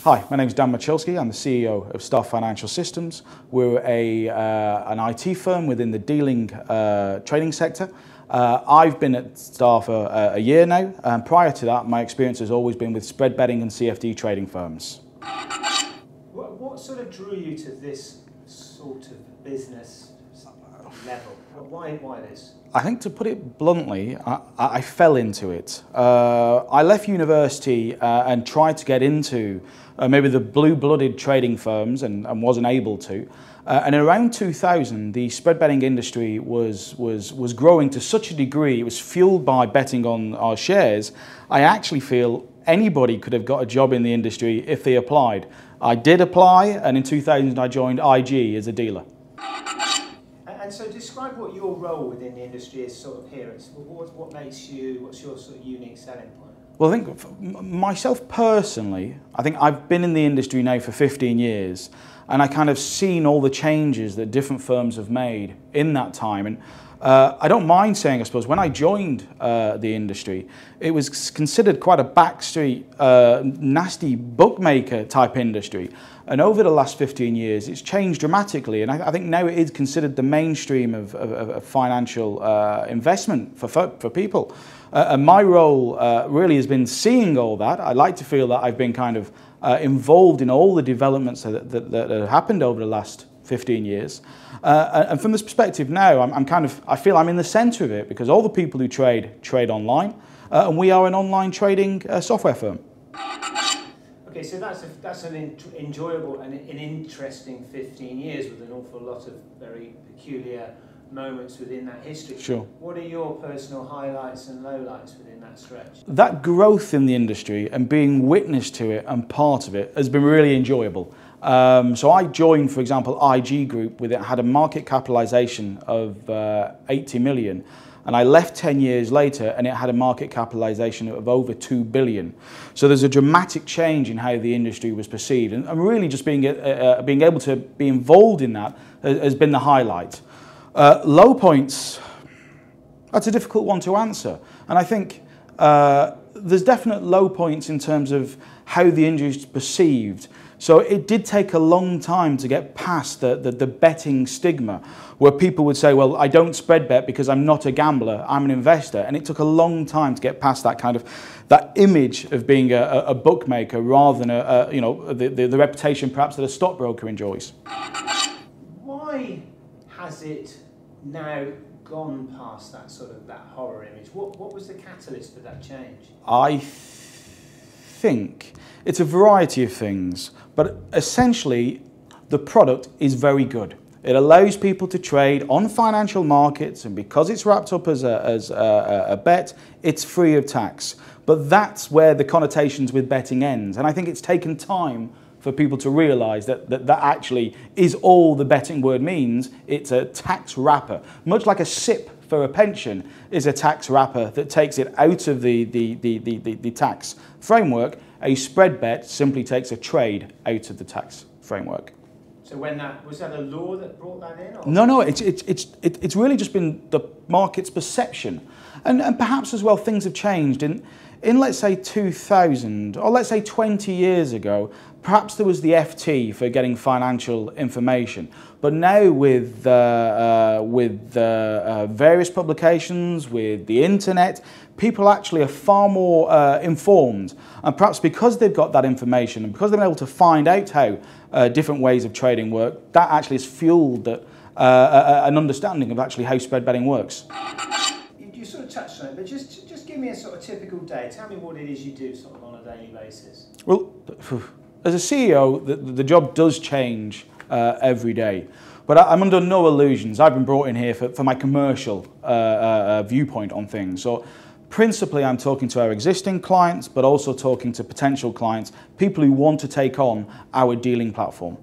Hi, my name is Dan Moczulski. I'm the CEO of Star Financial Systems. We're an IT firm within the dealing trading sector. I've been at Star for a year now, and prior to that, my experience has always been with spread betting and CFD trading firms. What sort of drew you to this sort of business level? Why this? I think, to put it bluntly, I fell into it. I left university and tried to get into maybe the blue-blooded trading firms and wasn't able to. And around 2000, the spread betting industry was growing to such a degree, it was fueled by betting on our shares. I actually feel anybody could have got a job in the industry if they applied. I did apply, and in 2000 I joined IG as a dealer. And so describe what your role within the industry is sort of here. What makes you, what's your sort of unique selling point? Well, I think for myself personally, I think I've been in the industry now for 15 years, and I kind of seen all the changes that different firms have made in that time. And I don't mind saying, I suppose, when I joined the industry, it was considered quite a backstreet, nasty bookmaker type industry. And over the last 15 years, it's changed dramatically. And I think now it is considered the mainstream of financial investment for people. And my role really has been seeing all that. I like to feel that I've been kind of involved in all the developments that have happened over the last 15 years. And from this perspective now, I feel I'm in the center of it, because all the people who trade online, and we are an online trading software firm. Okay, so that's an enjoyable and an interesting 15 years with an awful lot of very peculiar moments within that history. Sure. What are your personal highlights and lowlights within that stretch? That growth in the industry and being witness to it and part of it has been really enjoyable. So I joined, for example, IG Group, with it had a market capitalization of 80 million. And I left 10 years later and it had a market capitalization of over 2 billion. So there's a dramatic change in how the industry was perceived. And really just being able to be involved in that has been the highlight. Low points, that's a difficult one to answer. And I think there's definite low points in terms of how the industry is perceived. So it did take a long time to get past the betting stigma, where people would say, well, I don't spread bet because I'm not a gambler, I'm an investor. And it took a long time to get past that image of being a bookmaker, rather than the reputation perhaps that a stockbroker enjoys. Why has it now gone past that horror image? What was the catalyst for that change? I think it's a variety of things, but essentially the product is very good. It allows people to trade on financial markets, and because it's wrapped up as a bet, it's free of tax. But that's where the connotations with betting ends, and I think it's taken time for people to realise that actually is all the betting word means. It's a tax wrapper, much like a SIP for a pension is a tax wrapper that takes it out of the tax framework. A spread bet simply takes a trade out of the tax framework. So was that a law that brought that in? Or? No, it's really just been the market's perception, and perhaps as well things have changed. In let's say 2000, or let's say 20 years ago, perhaps there was the FT for getting financial information. But now with various publications, with the internet, people actually are far more informed. And perhaps because they've got that information, and because they've been able to find out how different ways of trading work, that actually has fueled an understanding of actually how spread betting works. You sort of touched on it, but just give me a sort of typical day. Tell me what it is you do sort of on a daily basis. Well, as a CEO, the job does change every day. But I'm under no illusions. I've been brought in here for my commercial viewpoint on things. So principally, I'm talking to our existing clients, but also talking to potential clients, people who want to take on our dealing platform.